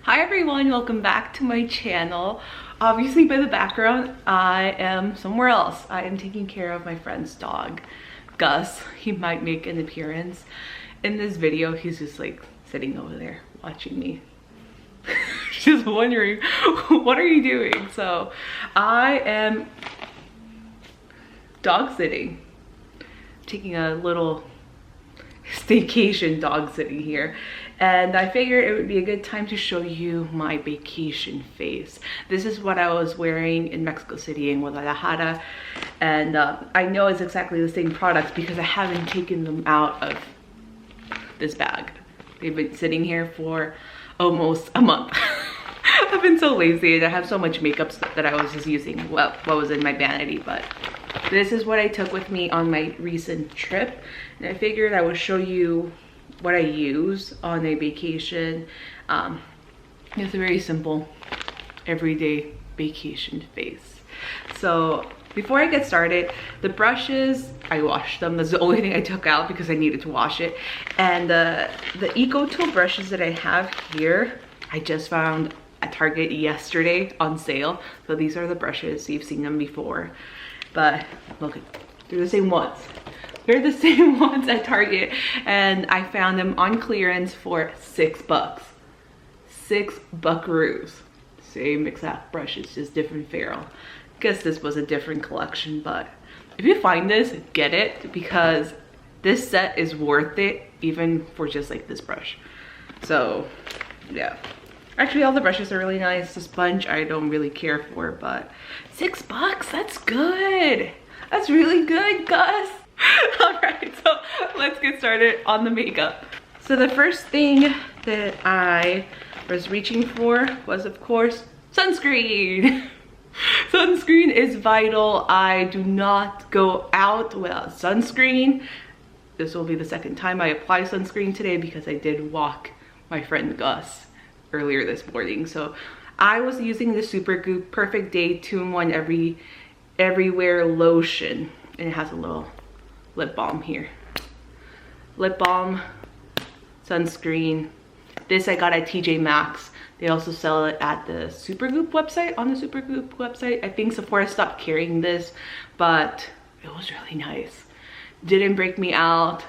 Hi everyone, welcome back to my channel. Obviously by the background, I am somewhere else. I am taking care of my friend's dog, Gus. He might make an appearance in this video. He's just like sitting over there watching me. Just wondering, what are you doing? So I am dog sitting, taking a little staycation dog sitting here, and I figured it would be a good time to show you my vacation face. This is what I was wearing in Mexico City and Guadalajara, and I know it's exactly the same products because I haven't taken them out of this bag. They've been sitting here for almost a month. I've been so lazy and I have so much makeup stuff that I was just using what was in my vanity, but this is what I took with me on my recent trip, and I figured I would show you what I use on a vacation. It's a very simple, everyday vacation face. So before I get started, the brushes, I washed them. That's the only thing I took out because I needed to wash it. And the Eco Tool brushes that I have here, I just found at Target yesterday on sale. So these are the brushes. You've seen them before. But look, they're the same ones. They're the same ones at Target, and I found them on clearance for $6. $6 Same exact brushes, just different ferrule. Guess this was a different collection, but if you find this, get it, because this set is worth it even for just like this brush. So yeah, actually all the brushes are really nice. The sponge I don't really care for, but $6, that's good. That's really good, Gus. All right, so let's get started on the makeup. So the first thing that I was reaching for was, of course, sunscreen. Sunscreen is vital. I do not go out without sunscreen. This will be the second time I apply sunscreen today because I did walk my friend Gus earlier this morning. So I was using the Supergoop Perfect Day 2-in-1 Everywhere lotion, and it has a little lip balm here. Lip balm, sunscreen. This I got at TJ Maxx. They also sell it at the Supergoop website, on the Supergoop website. I think Sephora stopped carrying this, but it was really nice. Didn't break me out,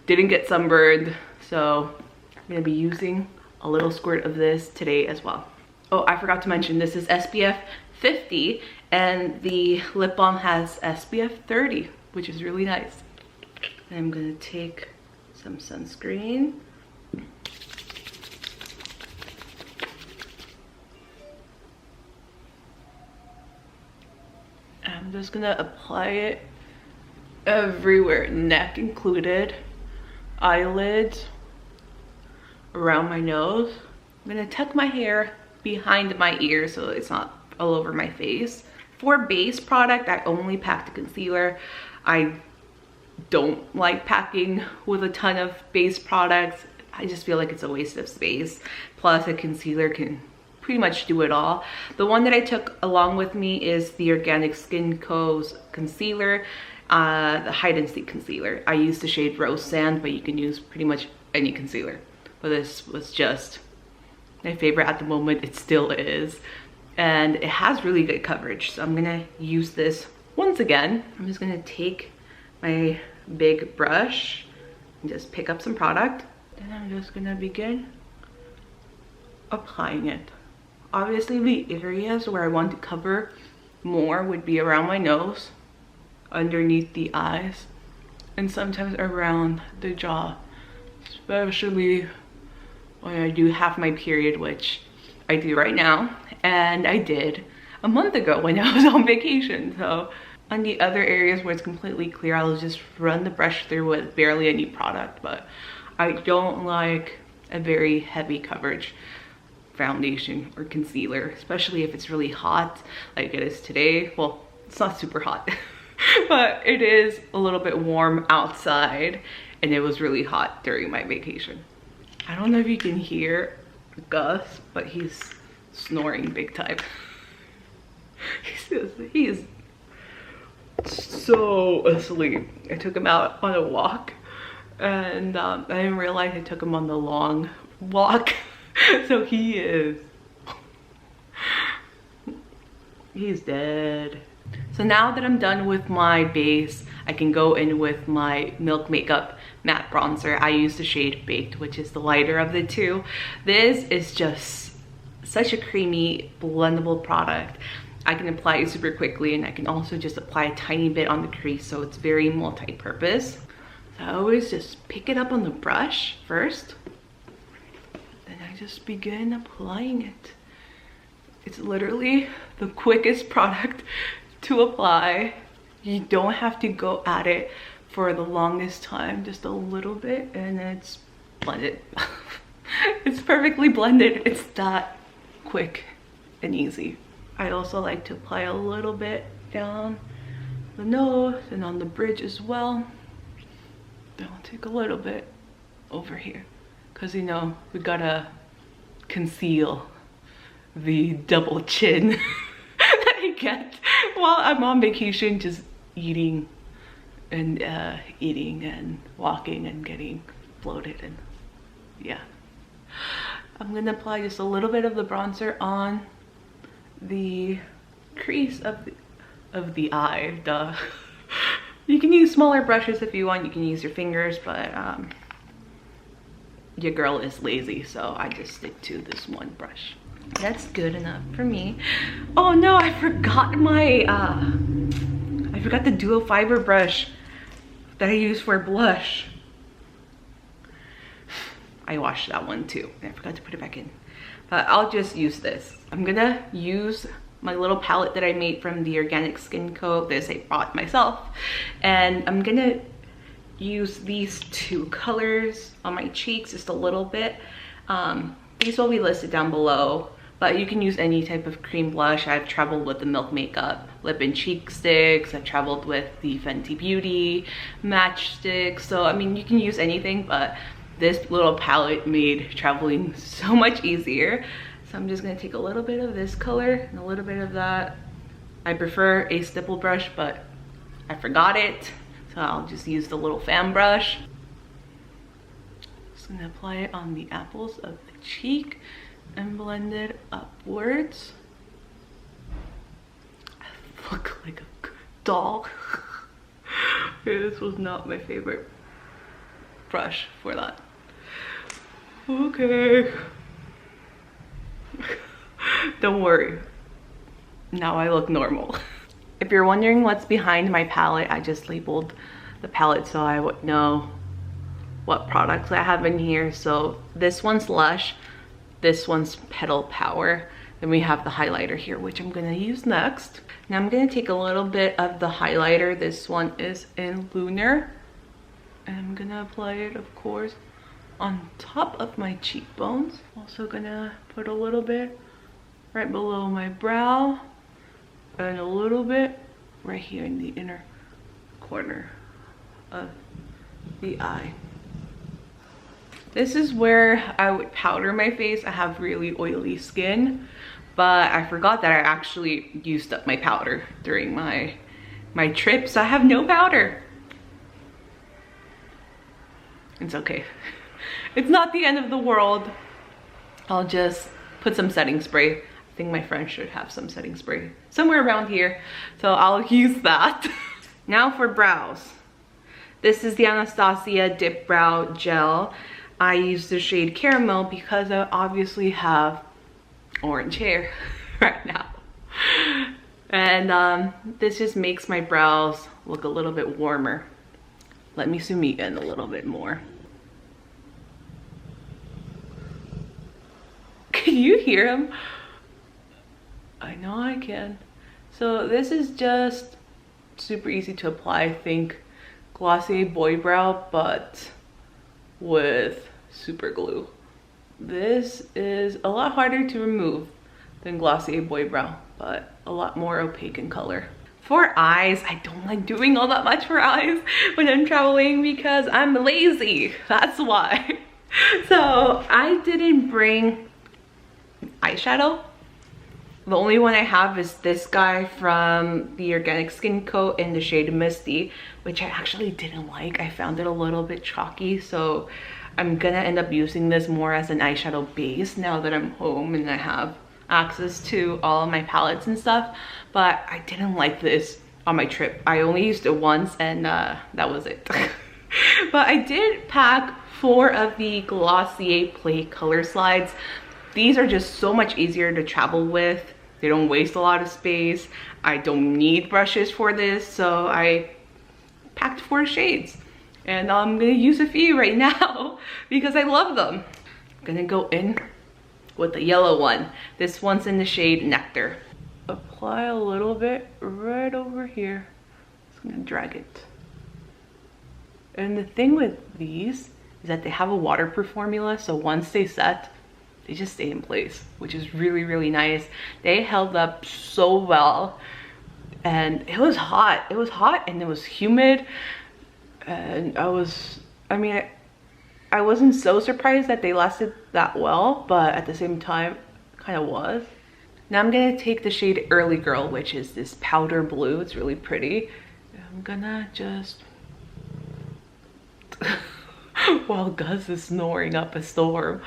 didn't get sunburned, so I'm gonna be using a little squirt of this today as well. Oh, I forgot to mention, this is SPF 50, and the lip balm has SPF 30, which is really nice. I'm gonna take some sunscreen. I'm just gonna apply it everywhere, neck included, eyelids, around my nose. I'm gonna tuck my hair behind my ear so it's not all over my face. For base product, I only packed a concealer. I don't like packing with a ton of base products. I just feel like it's a waste of space. Plus a concealer can pretty much do it all. The one that I took along with me is the Organic Skin Co.'s concealer, the Hide and Seek concealer. I used the shade Rose Sand, but you can use pretty much any concealer. But this was just my favorite at the moment. It still is. And it has really good coverage. So I'm gonna use this once again. I'm just gonna take my big brush and just pick up some product. Then I'm just gonna begin applying it. Obviously the areas where I want to cover more would be around my nose, underneath the eyes, and sometimes around the jaw. Especially when I do have my period, which I do right now, and I did a month ago when I was on vacation. So on the other areas where it's completely clear, I'll just run the brush through with barely any product. But I don't like a very heavy coverage foundation or concealer, especially if it's really hot like it is today. Well, it's not super hot, but it is a little bit warm outside, and it was really hot during my vacation. I don't know if you can hear Gus, but he's snoring big time. He's so asleep. I took him out on a walk, and I didn't realize I took him on the long walk So he's dead. So now that I'm done with my base, I can go in with my Milk Makeup matte bronzer. I use the shade Baked, which is the lighter of the two. This is just such a creamy, blendable product. I can apply it super quickly, and I can also just apply a tiny bit on the crease, so it's very multi-purpose. So I always just pick it up on the brush first, then I just begin applying it. It's literally the quickest product to apply. You don't have to go at it for the longest time, just a little bit, and it's blended. It's perfectly blended. It's that quick and easy. I also like to apply a little bit down the nose and on the bridge as well. Then I'll take a little bit over here, because you know we gotta conceal the double chin that I get while I'm on vacation, just eating and walking and getting bloated. And yeah, I'm gonna apply just a little bit of the bronzer on the crease of the eye. Duh. You can use smaller brushes if you want. You can use your fingers, but your girl is lazy, so I just stick to this one brush. That's good enough for me. Oh no, I forgot my I forgot the dual fiber brush that I use for blush. I washed that one too. I forgot to put it back in. But I'll just use this. I'm gonna use my little palette that I made from the Organic Skin Co. This I bought myself. And I'm gonna use these two colors on my cheeks just a little bit. These will be listed down below, but you can use any type of cream blush. I've traveled with the Milk Makeup lip and cheek sticks. I've traveled with the Fenty Beauty matchsticks. So I mean, you can use anything, but this little palette made traveling so much easier. So I'm just gonna take a little bit of this color and a little bit of that. I prefer a stipple brush, but I forgot it. So I'll just use the little fan brush. Just gonna apply it on the apples of the cheek and blend it upwards. I look like a doll. This was not my favorite brush for that. Okay. Don't worry. Now I look normal. If you're wondering what's behind my palette, I just labeled the palette so I would know what products I have in here. So this one's Lush, this one's Petal Power. Then we have the highlighter here, which I'm gonna use next. Now I'm gonna take a little bit of the highlighter. This one is in Lunar. And I'm gonna apply it, of course, on top of my cheekbones. Also gonna put a little bit right below my brow and a little bit right here in the inner corner of the eye. This is where I would powder my face. I have really oily skin, but I forgot that I actually used up my powder during my trip, so I have no powder. It's okay. It's not the end of the world. I'll just put some setting spray. I think my friend should have some setting spray somewhere around here, so I'll use that. Now for brows. This is the Anastasia Dip Brow Gel. I use the shade Caramel because I obviously have orange hair right now. And this just makes my brows look a little bit warmer. Let me zoom in a little bit more. Can you hear him? I know I can. So this is just super easy to apply. I think Glossier Boy Brow, but with super glue. This is a lot harder to remove than Glossier Boy Brow, but a lot more opaque in color. For eyes, I don't like doing all that much for eyes when I'm traveling because I'm lazy. That's why. So I didn't bring eyeshadow. The only one I have is this guy from the Organic Skin Co. in the shade Misty, which I actually didn't like. I found it a little bit chalky, so I'm gonna end up using this more as an eyeshadow base now that I'm home and I have access to all of my palettes and stuff. But I didn't like this on my trip. I only used it once and that was it. But I did pack 4 of the Glossier Play color slides. These are just so much easier to travel with. They don't waste a lot of space. I don't need brushes for this, so I packed 4 shades. And I'm gonna use a few right now because I love them. I'm gonna go in with the yellow one. This one's in the shade Nectar. Apply a little bit right over here. Just gonna drag it. And the thing with these is that they have a waterproof formula, so once they set, they just stay in place, which is really, really nice. They held up so well. And it was hot. It was hot and it was humid. And I wasn't so surprised that they lasted that well, but at the same time, kind of was. Now I'm gonna take the shade Early Girl, which is this powder blue. It's really pretty. I'm gonna just while Gus is snoring up a storm,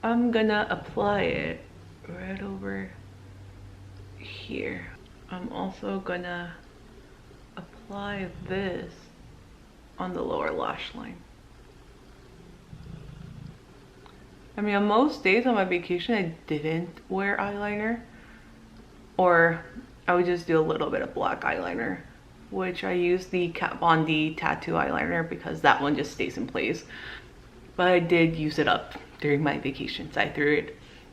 I'm gonna apply it right over here. I'm also gonna apply this on the lower lash line. I mean, on most days on my vacation, I didn't wear eyeliner, or I would just do a little bit of black eyeliner, which I use the Kat Von D tattoo eyeliner because that one just stays in place. But I did use it up during my vacations. I threw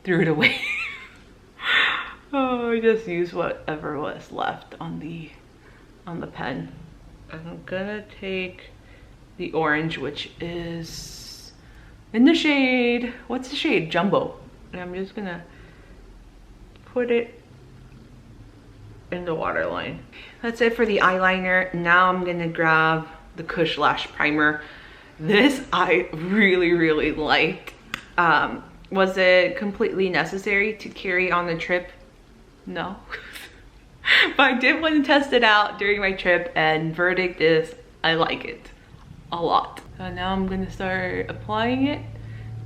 it away. Oh, I just used whatever was left on the pen. I'm gonna take the orange, which is in the shade, what's the shade? Jumbo. And I'm just gonna put it in the waterline. That's it for the eyeliner. Now I'm gonna grab the Kush Lash Primer. This I really, really liked. Was it completely necessary to carry on the trip? No. But I did want to test it out during my trip, and verdict is I like it a lot. So now I'm gonna start applying it.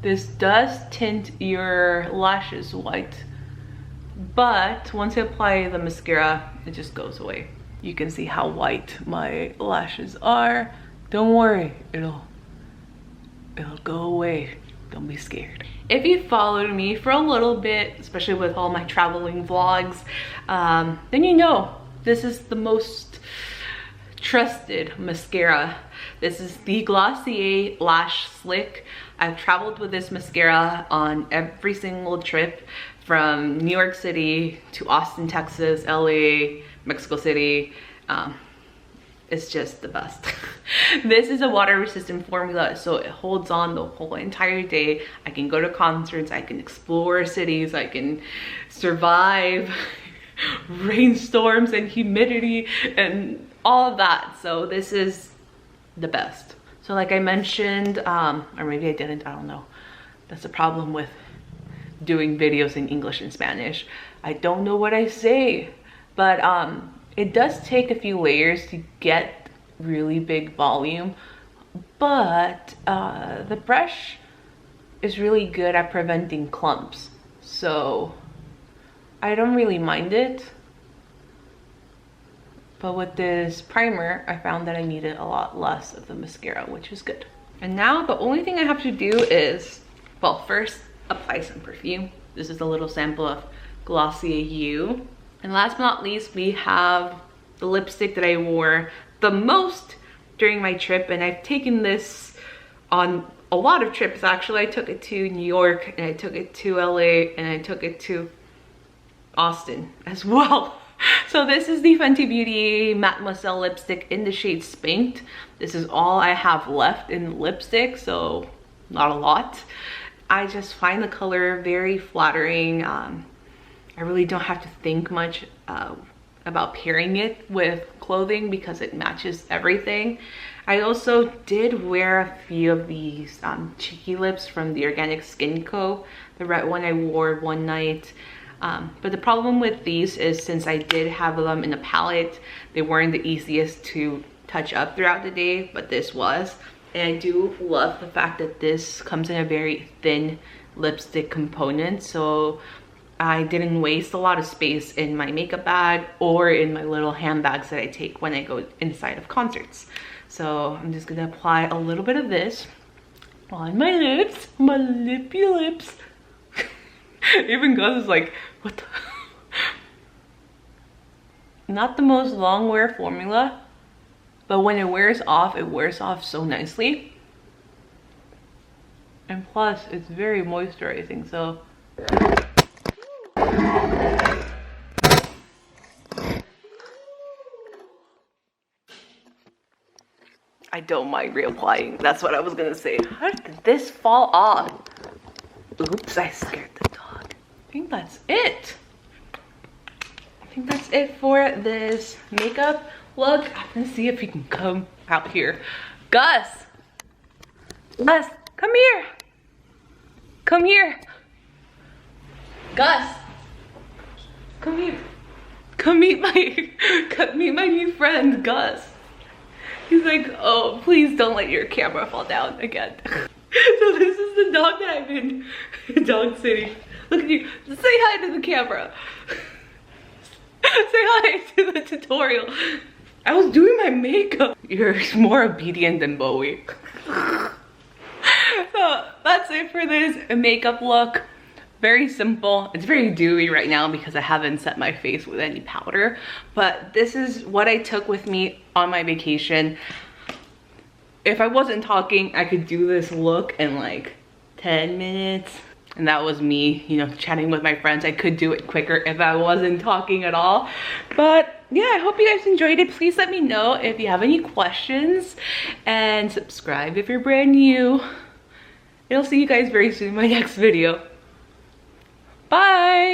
This does tint your lashes white, but once I apply the mascara, it just goes away. You can see how white my lashes are. Don't worry, it'll go away. Don't be scared. If you followed me for a little bit, especially with all my traveling vlogs, then you know this is the most trusted mascara. This is the Glossier Lash Slick. I've traveled with this mascara on every single trip, from New York City to Austin, Texas, LA, Mexico City. It's just the best. This is a water resistant formula, so it holds on the whole entire day. I can go to concerts, I can explore cities, I can survive rainstorms and humidity and all of that. So this is the best. So like I mentioned, or maybe I didn't, I don't know. That's the problem with doing videos in English and Spanish. I don't know what I say, but it does take a few layers to get really big volume, but the brush is really good at preventing clumps, so I don't really mind it. But with this primer, I found that I needed a lot less of the mascara, which is good. And now the only thing I have to do is, well, first apply some perfume. This is a little sample of Glossier You. And last but not least, we have the lipstick that I wore the most during my trip. And I've taken this on a lot of trips, actually. I took it to New York, and I took it to LA, and I took it to Austin as well. So this is the Fenty Beauty Mademoiselle lipstick in the shade Spanked. This is all I have left in lipstick, so not a lot. I just find the color very flattering. I really don't have to think much about pairing it with clothing because it matches everything. I also did wear a few of these cheeky lips from the Organic Skin Co. The red one I wore one night. But the problem with these is, since I did have them in a palette, they weren't the easiest to touch up throughout the day, but this was. And I do love the fact that this comes in a very thin lipstick component, so I didn't waste a lot of space in my makeup bag or in my little handbags that I take when I go inside of concerts. So I'm just gonna apply a little bit of this on my lips, my lippy lips. Even Gus is like, what the? Not the most long wear formula, but when it wears off so nicely. And plus, it's very moisturizing, so. I don't mind reapplying. That's what I was gonna say. How did this fall off? Oops, I scared the dog. I think that's it. I think that's it for this makeup look. I'm gonna see if he can come out here. Gus! Gus, come here! Come here! Gus! Come here. Come meet my new friend, Gus. He's like, oh, please don't let your camera fall down again. So this is the dog that I've been dog sitting. Look at you. Say hi to the camera. Say hi to the tutorial. I was doing my makeup. You're more obedient than Bowie. So that's it for this makeup look. Very simple. It's very dewy right now because I haven't set my face with any powder, but this is what I took with me on my vacation. If I wasn't talking, I could do this look in like 10 minutes. And that was me, you know, chatting with my friends. I could do it quicker if I wasn't talking at all. But yeah, I hope you guys enjoyed it. Please let me know if you have any questions, and subscribe if you're brand new. And I'll see you guys very soon in my next video. Bye!